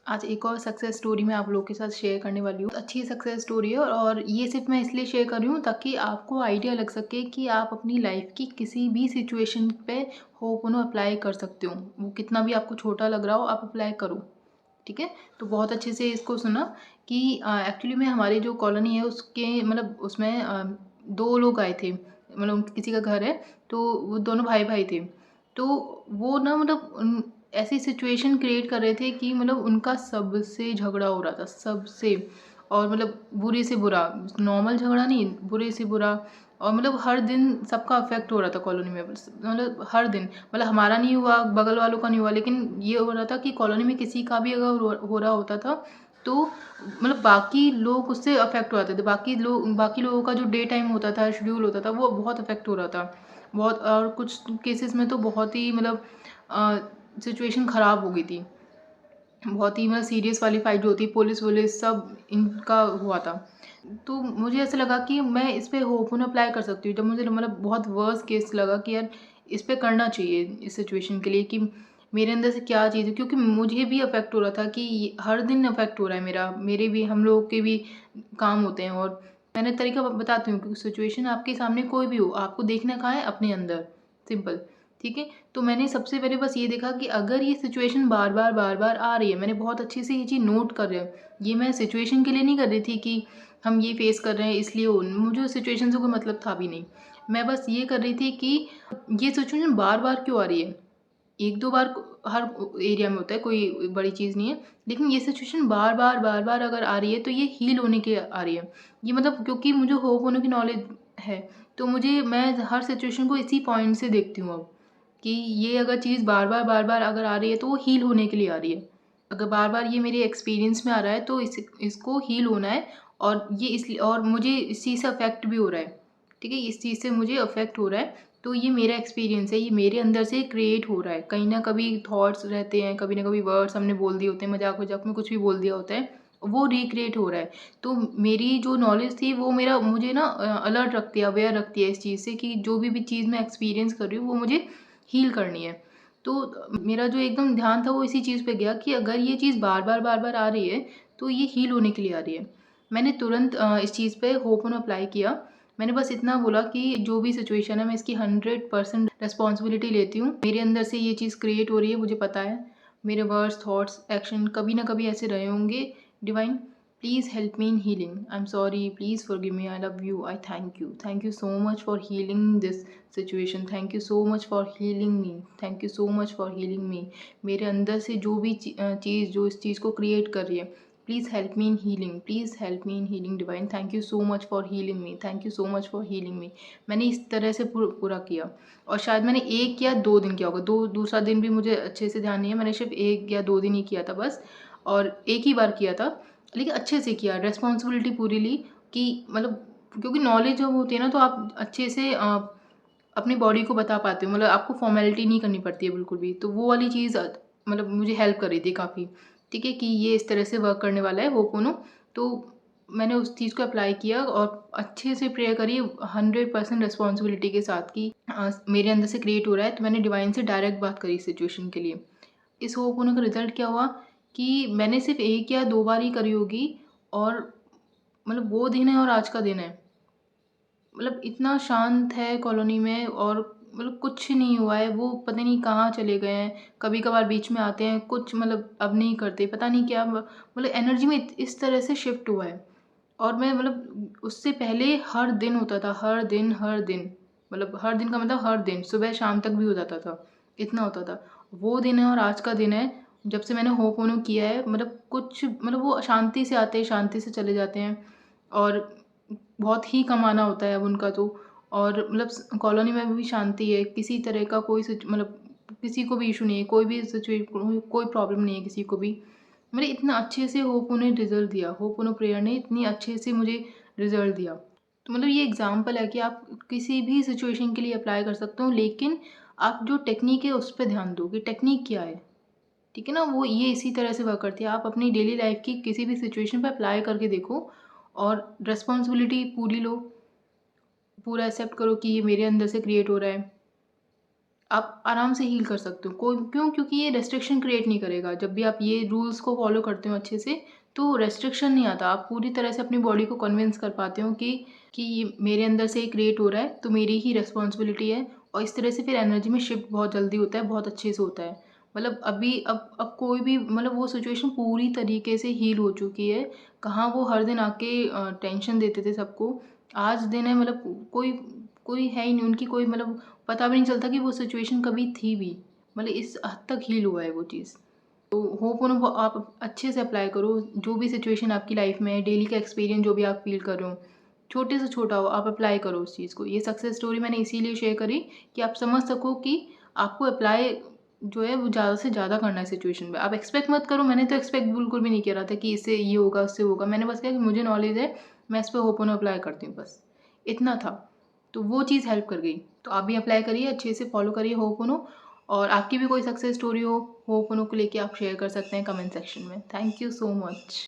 आज एक और सक्सेस स्टोरी मैं आप लोगों के साथ शेयर करने वाली हूँ। अच्छी सक्सेस स्टोरी है और ये सिर्फ़ मैं इसलिए शेयर कर रही हूँ ताकि आपको आइडिया लग सके कि आप अपनी लाइफ़ की किसी भी सिचुएशन पे होपोनो अप्लाई कर सकते हो। वो कितना भी आपको छोटा लग रहा हो, आप अप्लाई करो, ठीक है? तो बहुत अच्छे से इसको सुना कि एक्चुअली में हमारी जो कॉलोनी है उसके मतलब उसमें 2 लोग आए थे। मतलब किसी का घर है, तो वो दोनों भाई-भाई थे। तो वो ना मतलब ऐसी सिचुएशन क्रिएट कर रहे थे कि मतलब उनका सबसे झगड़ा हो रहा था, सबसे। और मतलब बुरे से बुरा, नॉर्मल झगड़ा नहीं, बुरे से बुरा। और मतलब हर दिन सबका अफ़ेक्ट हो रहा था कॉलोनी में, बस मतलब हर दिन। मतलब हमारा नहीं हुआ, बगल वालों का नहीं हुआ, लेकिन ये हो रहा था कि कॉलोनी में किसी का भी अगर हो रहा होता था, तो मतलब बाकी लोग उससे अफ़ेक्ट हो जाते थे। बाकी लोगों का जो डे टाइम होता था, शेड्यूल होता था, वो बहुत अफ़ेक्ट हो रहा था। बहुत, और कुछ केसेस में तो बहुत ही मतलब सिचुएशन ख़राब हो गई थी। बहुत ही मतलब सीरियस वाली फाइट जो होती है, पुलिस-वुलिस सब इनका हुआ था। तो मुझे ऐसा लगा कि मैं इस पे होपन अप्लाई कर सकती हूँ। जब मुझे मतलब बहुत वर्स्ट केस लगा कि यार इस पे करना चाहिए इस सिचुएशन के लिए, कि मेरे अंदर से क्या चीज़ है, क्योंकि मुझे भी अफ़ेक्ट हो रहा था कि हर दिन अफ़ेक्ट हो रहा है मेरा, मेरे भी, हम लोगों के भी काम होते हैं। और मैंने तरीका बताती हूँ कि सिचुएशन आपके सामने कोई भी हो, आपको देखना कहाँ है? अपने अंदर, सिंपल। ठीक है? तो मैंने सबसे पहले बस ये देखा कि अगर ये सिचुएशन बार-बार, बार-बार आ रही है, मैंने बहुत अच्छे से ये चीज़ नोट कर रही हूँ। ये मैं सिचुएशन के लिए नहीं कर रही थी कि हम ये फेस कर रहे हैं इसलिए मुझे उस सिचुएशन से कोई मतलब था भी नहीं। मैं बस ये कर रही थी कि ये सिचुएशन बार-बार क्यों आ रही है? 1-2 बार हर एरिया में होता है, कोई बड़ी चीज़ नहीं है। लेकिन ये सिचुएशन बार-बार, बार-बार अगर आ रही है तो ये हील होने के आ रही है। ये मतलब क्योंकि मुझे होप होने की नॉलेज है, तो मैं हर सिचुएशन को इसी पॉइंट से देखती हूँ अब, कि ये अगर चीज़ बार-बार, बार-बार अगर आ रही है तो वो हील होने के लिए आ रही है। अगर बार-बार ये मेरे एक्सपीरियंस में आ रहा है तो इसको हील होना है। और ये इसलिए, और मुझे इस चीज़ से अफ़ेक्ट भी हो रहा है, ठीक है? इस चीज़ से मुझे अफ़ेक्ट हो रहा है, तो ये मेरा एक्सपीरियंस है, ये मेरे अंदर से क्रिएट हो रहा है। कहीं न कभी थॉट्स रहते हैं, कभी न कभी वर्ड्स हमने बोल दिए होते हैं, मज़ाक-वज़ाक में कुछ भी बोल दिया होता है, वो रिक्रिएट हो रहा है। तो मेरी जो नॉलेज थी वो मेरा मुझे ना अलर्ट रखती है, अवेयर रखती है इस चीज़ से कि जो भी चीज़ मैं एक्सपीरियंस कर रही हूँ वो मुझे हील करनी है। तो मेरा जो एकदम ध्यान था वो इसी चीज़ पे गया कि अगर ये चीज़ बार-बार, बार-बार आ रही है, तो ये हील होने के लिए आ रही है। मैंने तुरंत इस चीज़ पे होपन अप्लाई किया। मैंने बस इतना बोला कि जो भी सिचुएशन है मैं इसकी 100% रिस्पॉन्सिबिलिटी लेती हूँ। मेरे अंदर से ये चीज़ क्रिएट हो रही है, मुझे पता है। मेरे वर्ड्स, थॉट्स, एक्शन कभी न कभी ऐसे रहे होंगे। Divine, please help me in healing. I am sorry, please forgive me, I love you, I thank you. Thank you so much for healing this situation. Thank you so much for healing me. Thank you so much for healing me. मेरे अंदर से जो भी चीज़ जो इस चीज़ को create कर रही है, please help me in healing, please help me in healing divine. Thank you so much for healing me, thank you so much for healing me. मैंने इस तरह से पूरा किया। और शायद मैंने 1 या 2 दिन किया होगा, दूसरा दिन भी मुझे अच्छे से ध्यान नहीं है, मैंने सिर्फ 1 या 2 दिन ही किया था बस। और एक ही बार किया था, लेकिन अच्छे से किया, रिस्पॉन्सिबिलिटी पूरी ली कि मतलब, क्योंकि नॉलेज जब होती है ना तो आप अच्छे से अपनी बॉडी को बता पाते हो, मतलब आपको फॉर्मेलिटी नहीं करनी पड़ती है बिल्कुल भी। तो वो वाली चीज़ मतलब मुझे हेल्प कर रही थी काफ़ी, ठीक है? कि ये इस तरह से वर्क करने वाला है होपोनो। तो मैंने उस चीज़ को अप्लाई किया और अच्छे से प्रेयर करी 100% रिस्पॉन्सिबिलिटी के साथ कि मेरे अंदर से क्रिएट हो रहा है, तो मैंने डिवाइन से डायरेक्ट बात करी सिचुएशन के लिए। इस होपोनो का रिज़ल्ट क्या हुआ कि मैंने सिर्फ़ 1 या 2 बार ही करी होगी, और मतलब वो दिन है और आज का दिन है। मतलब इतना शांत है कॉलोनी में, और मतलब कुछ नहीं हुआ है, वो पता नहीं कहाँ चले गए हैं। कभी-कभार बीच में आते हैं, कुछ मतलब अब नहीं करते, पता नहीं क्या मतलब एनर्जी में इस तरह से शिफ्ट हुआ है। और मैं मतलब उससे पहले हर दिन होता था, हर दिन। मतलब हर दिन का मतलब हर दिन, सुबह शाम तक भी हो जाता था, इतना होता था। वो दिन है और आज का दिन है, जब से मैंने होपोनो किया है, मतलब कुछ मतलब वो शांति से आते हैं, शांति से चले जाते हैं। और बहुत ही कम आना होता है अब उनका तो। और मतलब कॉलोनी में भी शांति है, किसी तरह का कोई मतलब किसी को भी इशू नहीं है, कोई भी कोई प्रॉब्लम नहीं है किसी को भी। मैंने इतना अच्छे से होप ने रिज़ल्ट दिया, होप प्रेयर ने इतनी अच्छे से मुझे रिज़ल्ट दिया। तो मतलब ये एग्ज़ाम्पल है कि आप किसी भी सिचुएशन के लिए अप्लाई कर सकते हो, लेकिन आप जो टेक्नीक है उस पे ध्यान दो कि टेक्नीक क्या है, ठीक है ना? वो ये इसी तरह से वर्क करती है। आप अपनी डेली लाइफ़ की किसी भी सिचुएशन पे अप्लाई करके देखो, और रिस्पॉन्सिबिलिटी पूरी लो, पूरा एक्सेप्ट करो कि ये मेरे अंदर से क्रिएट हो रहा है। आप आराम से हील कर सकते हो। कोई क्यों? क्योंकि ये रेस्ट्रिक्शन क्रिएट नहीं करेगा। जब भी आप ये रूल्स को फ़ॉलो करते हो अच्छे से, तो रेस्ट्रिक्शन नहीं आता। आप पूरी तरह से अपनी बॉडी को कन्विंस कर पाते हो कि ये मेरे अंदर से ही क्रिएट हो रहा है, तो मेरी ही रिस्पॉन्सिबिलिटी है। और इस तरह से फिर एनर्जी में शिफ्ट बहुत जल्दी होता है, बहुत अच्छे से होता है। मतलब अभी अब कोई भी मतलब वो सिचुएशन पूरी तरीके से हील हो चुकी है। कहाँ वो हर दिन आके टेंशन देते थे सबको। आज दिन है, मतलब कोई कोई है ही नहीं, उनकी कोई मतलब पता भी नहीं चलता कि वो सिचुएशन कभी थी भी। मतलब इस हद तक हील हुआ है वो चीज़। तो होपओनो आप अच्छे से अप्लाई करो, जो भी सिचुएशन आपकी लाइफ में है, डेली का एक्सपीरियंस जो भी आप फ़ील कर रहे हो, छोटे से छोटा हो, आप अप्लाई करो उस चीज़ को। ये सक्सेस स्टोरी मैंने इसीलिए शेयर करी कि आप समझ सको कि आपको अप्लाई जो है वो ज़्यादा से ज़्यादा करना है सिचुएशन में। आप एक्सपेक्ट मत करो, मैंने तो एक्सपेक्ट बिल्कुल भी नहीं किया रहा था कि इससे ये होगा, उससे होगा। मैंने बस कहा कि मुझे नॉलेज है, मैं इस पे होपओनो अप्लाई करती हूँ बस, इतना था। तो वो चीज़ हेल्प कर गई। तो आप भी अप्लाई करिए, अच्छे से फॉलो करिए होपओनो। और आपकी भी कोई सक्सेस स्टोरी हो होपओनो को लेके, आप शेयर कर सकते हैं कमेंट सेक्शन में। Thank you so much.